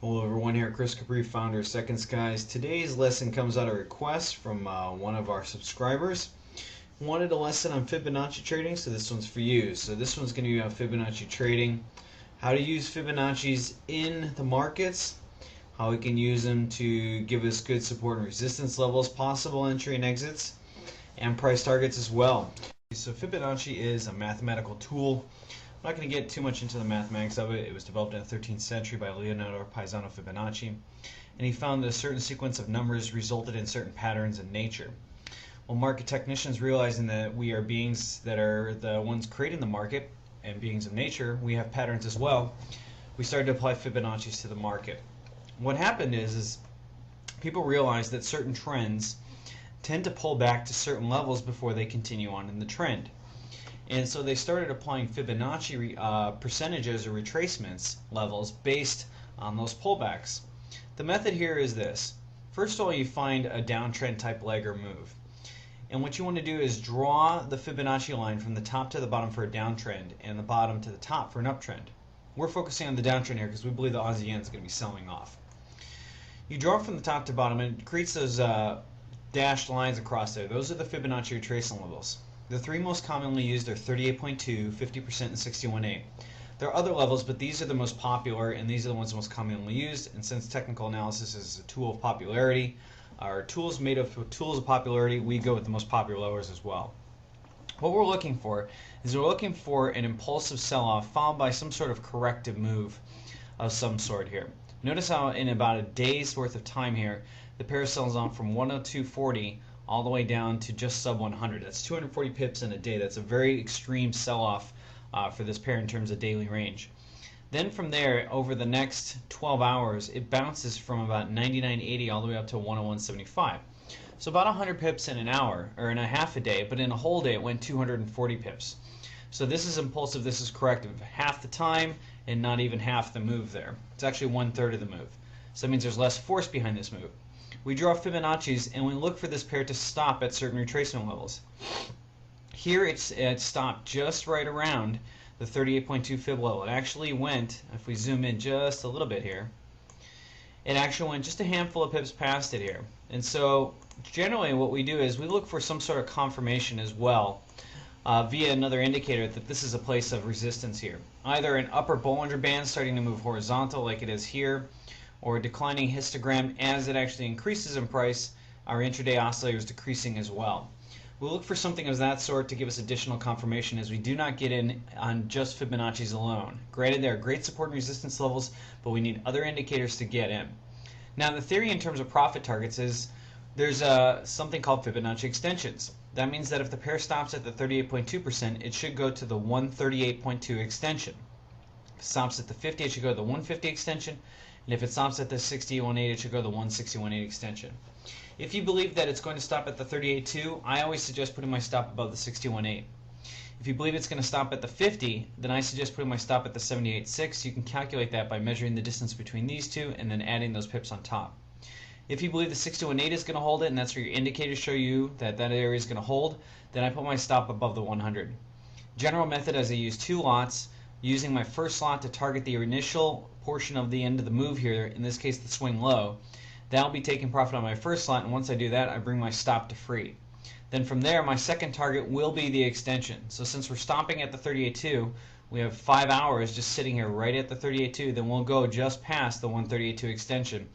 Hello everyone, here Chris Capri, founder of Second Skies. Today's lesson comes out of a request from one of our subscribers. Wanted a lesson on Fibonacci trading, so this one's for you. So this one's going to be about Fibonacci trading, how to use Fibonacci's in the markets, how we can use them to give us good support and resistance levels, possible entry and exits, and price targets as well. So Fibonacci is a mathematical tool. I'm not going to get too much into the mathematics of it. It was developed in the 13th century by Leonardo Paisano Fibonacci, and he found that a certain sequence of numbers resulted in certain patterns in nature. Well, market technicians, realizing that we are beings that are the ones creating the market and beings of nature, we have patterns as well, we started to apply Fibonacci's to the market. What happened is people realized that certain trends tend to pull back to certain levels before they continue on in the trend. And so they started applying Fibonacci percentages or retracements levels based on those pullbacks. The method here is this. First of all, you find a downtrend type leg or move. And what you want to do is draw the Fibonacci line from the top to the bottom for a downtrend and the bottom to the top for an uptrend. We're focusing on the downtrend here because we believe the Aussie yen is going to be selling off. You draw from the top to bottom and it creates those dashed lines across there. Those are the Fibonacci retracement levels. The three most commonly used are 38.2, 50%, and 61.8. There are other levels, but these are the most popular, and these are the ones most commonly used. And since technical analysis is a tool of popularity, our tools made of tools of popularity, we go with the most popular levels as well. What we're looking for is we're looking for an impulsive sell-off followed by some sort of corrective move of some sort here. Notice how in about a day's worth of time here, the pair sells on from 102.40 all the way down to just sub 100. That's 240 pips in a day. That's a very extreme sell-off for this pair in terms of daily range. Then from there, over the next 12 hours, it bounces from about 99.80 all the way up to 101.75. So about 100 pips in an hour, or in a half a day, but in a whole day it went 240 pips. So this is impulsive, this is corrective. Half the time and not even half the move there. It's actually 1/3 of the move. So that means there's less force behind this move. We draw Fibonacci's and we look for this pair to stop at certain retracement levels. Here it stopped just right around the 38.2 fib level. It actually went, if we zoom in just a little bit here, it actually went just a handful of pips past it here. And so generally what we do is we look for some sort of confirmation as well via another indicator that this is a place of resistance here. Either an upper Bollinger Band starting to move horizontal like it is here, or a declining histogram as it actually increases in price, our intraday oscillator is decreasing as well. We'll look for something of that sort to give us additional confirmation, as we do not get in on just Fibonacci's alone. Granted, there are great support and resistance levels, but we need other indicators to get in. Now the theory in terms of profit targets is there's something called Fibonacci extensions. That means that if the pair stops at the 38.2%, it should go to the 138.2 extension. If it stops at the 50, it should go to the 150 extension. And if it stops at the 61.8, it should go to the 161.8 extension. If you believe that it's going to stop at the 38.2, I always suggest putting my stop above the 61.8. If you believe it's going to stop at the 50, then I suggest putting my stop at the 78.6. You can calculate that by measuring the distance between these two and then adding those pips on top. If you believe the 61.8 is going to hold it, and that's where your indicators show you that that area is going to hold, then I put my stop above the 100. General method is I use two lots, using my first slot to target the initial portion of the end of the move here, in this case the swing low. That'll be taking profit on my first slot, and once I do that, I bring my stop to free. Then from there, my second target will be the extension. So since we're stopping at the 38.2, we have 5 hours just sitting here right at the 38.2, then we'll go just past the 138.2 extension.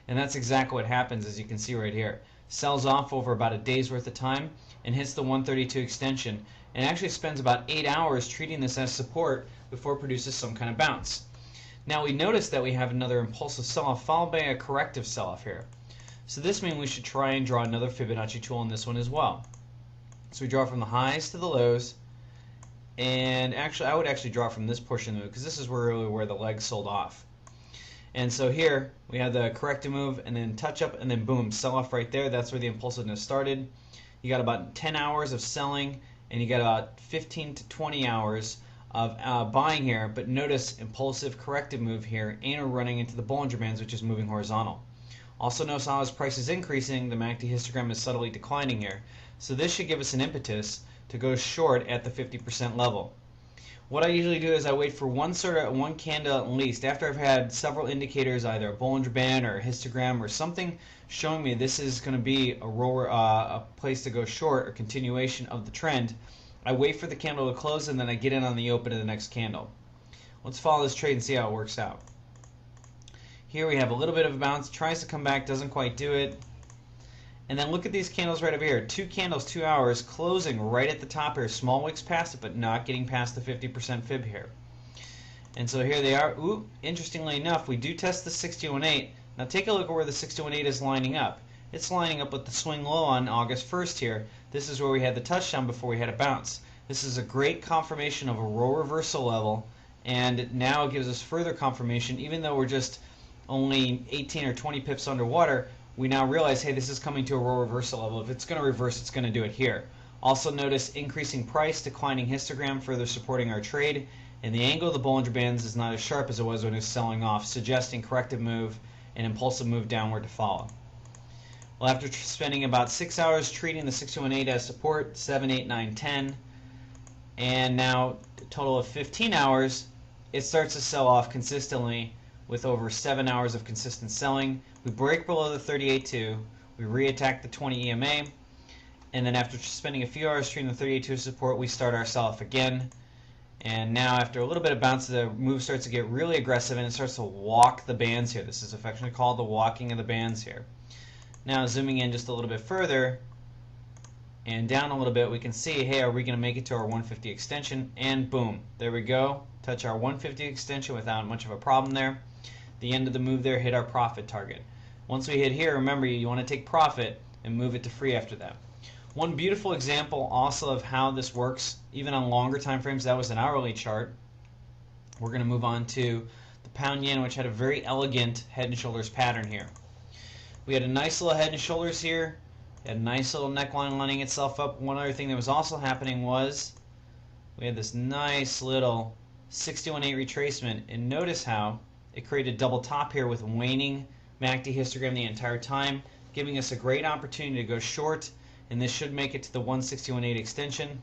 And that's exactly what happens, as you can see right here. Sells off over about a day's worth of time and hits the 132 extension, and actually spends about 8 hours treating this as support before it produces some kind of bounce. Now we notice that we have another impulsive sell-off followed by a corrective sell-off here. So this means we should try and draw another Fibonacci tool in this one as well. So we draw from the highs to the lows, and actually I would actually draw from this portion of the move because this is really where the leg sold off. And so here we have the corrective move and then touch up and then boom, sell off right there. That's where the impulsiveness started. You got about 10 hours of selling and you got about 15 to 20 hours of buying here, but notice impulsive corrective move here and we're running into the Bollinger Bands, which is moving horizontal. Also notice how as price is increasing, the MACD histogram is subtly declining here. So this should give us an impetus to go short at the 50% level. What I usually do is I wait for one candle at least after I've had several indicators, either a Bollinger Band or a histogram or something showing me this is going to be a place to go short or continuation of the trend. I wait for the candle to close and then I get in on the open of the next candle. Let's follow this trade and see how it works out. Here we have a little bit of a bounce, tries to come back, doesn't quite do it. And then look at these candles right over here. 2 candles, 2 hours, closing right at the top here. Small wicks past it, but not getting past the 50% fib here. And so here they are. Ooh, interestingly enough, we do test the 6018. Now take a look at where the 6018 is lining up. It's lining up with the swing low on August 1st here. This is where we had the touchdown before we had a bounce. This is a great confirmation of a row reversal level, and now it gives us further confirmation. Even though we're just only 18 or 20 pips underwater, we now realize, hey, this is coming to a row reversal level. If it's going to reverse, it's going to do it here. Also notice increasing price, declining histogram, further supporting our trade. And the angle of the Bollinger Bands is not as sharp as it was when it was selling off, suggesting corrective move and impulsive move downward to follow. Well, after spending about 6 hours treating the 6018 as support, 7, 8, 9, 10, and now a total of 15 hours, it starts to sell off consistently with over 7 hours of consistent selling. We break below the 38.2, we re-attack the 20 EMA, and then after spending a few hours treating the 38.2 support, we start our sell-off again. And now after a little bit of bounce, the move starts to get really aggressive and it starts to walk the bands here. This is affectionately called the walking of the bands here. Now zooming in just a little bit further and down a little bit, we can see, hey, are we going to make it to our 150 extension? And boom, there we go. Touch our 150 extension without much of a problem there. The end of the move there hit our profit target. Once we hit here, remember, you want to take profit and move it to free after that. One beautiful example also of how this works, even on longer time frames, that was an hourly chart. We're going to move on to the pound yen, which had a very elegant head and shoulders pattern here. We had a nice little head and shoulders here, had a nice little neckline lining itself up. One other thing that was also happening was we had this nice little 61.8 retracement, and notice how it created a double top here with waning MACD histogram the entire time, giving us a great opportunity to go short, and this should make it to the 161.8 extension.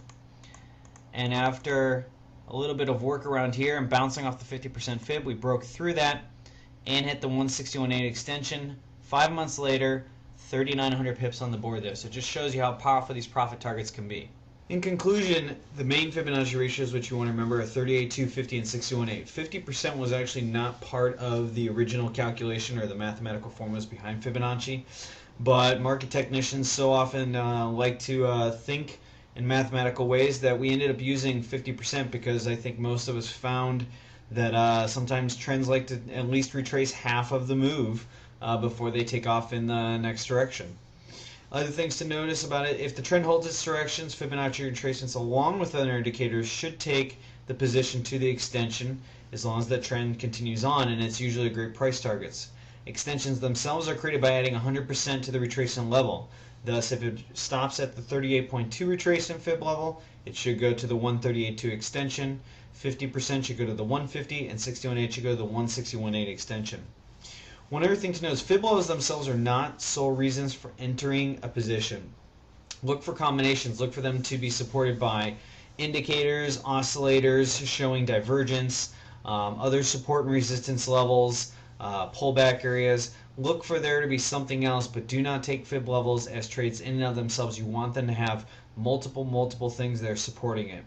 And after a little bit of work around here and bouncing off the 50% fib, we broke through that and hit the 161.8 extension. 5 months later, 3,900 pips on the board there. So it just shows you how powerful these profit targets can be. In conclusion, the main Fibonacci ratios which you want to remember are 38.2, 50, and 61.8. 50% was actually not part of the original calculation or the mathematical formulas behind Fibonacci, but market technicians so often like to think in mathematical ways that we ended up using 50% because I think most of us found that sometimes trends like to at least retrace half of the move before they take off in the next direction. Other things to notice about it: if the trend holds its directions, Fibonacci retracements along with other indicators should take the position to the extension as long as that trend continues on, and it's usually great price targets. Extensions themselves are created by adding 100% to the retracement level. Thus, if it stops at the 38.2 retracement fib level, it should go to the 138.2 extension, 50% should go to the 150, and 61.8 should go to the 161.8 extension. One other thing to note is fib levels themselves are not sole reasons for entering a position. Look for combinations. Look for them to be supported by indicators, oscillators showing divergence, other support and resistance levels, pullback areas. Look for there to be something else, but do not take fib levels as trades in and of themselves. You want them to have multiple things that are supporting it.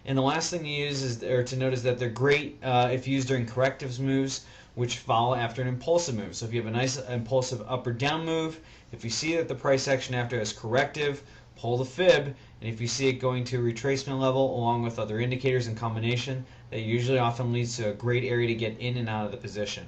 And the last thing to use is, or to note, is that they're great if used during corrective moves, which follow after an impulsive move. So if you have a nice impulsive up or down move, if you see that the price action after is corrective, pull the fib, and if you see it going to a retracement level along with other indicators in combination, that usually often leads to a great area to get in and out of the position.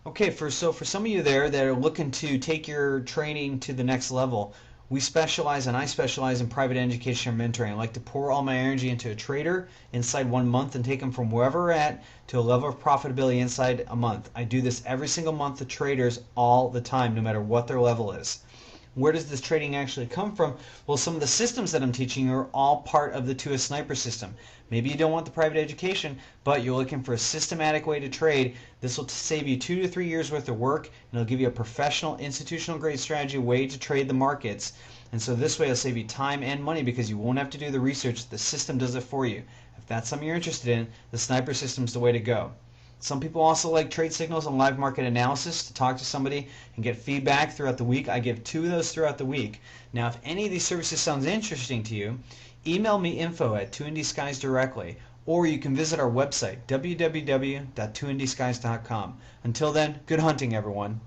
Okay, so for some of you there that are looking to take your training to the next level, we specialize, and I specialize in private education and mentoring. I like to pour all my energy into a trader inside 1 month and take them from wherever we're at to a level of profitability inside a month. I do this every single month to traders all the time, no matter what their level is. Where does this trading actually come from? Well, some of the systems that I'm teaching are all part of the 2S Sniper system. Maybe you don't want the private education, but you're looking for a systematic way to trade. This will save you 2 to 3 years worth of work, and it'll give you a professional, institutional grade strategy way to trade the markets. And so this way it'll save you time and money because you won't have to do the research. The system does it for you. If that's something you're interested in, the sniper system is the way to go. Some people also like trade signals and live market analysis, to talk to somebody and get feedback throughout the week. I give 2 of those throughout the week. Now, if any of these services sounds interesting to you, email me info@2ndskies directly, or you can visit our website, www.2ndskies.com. Until then, good hunting, everyone.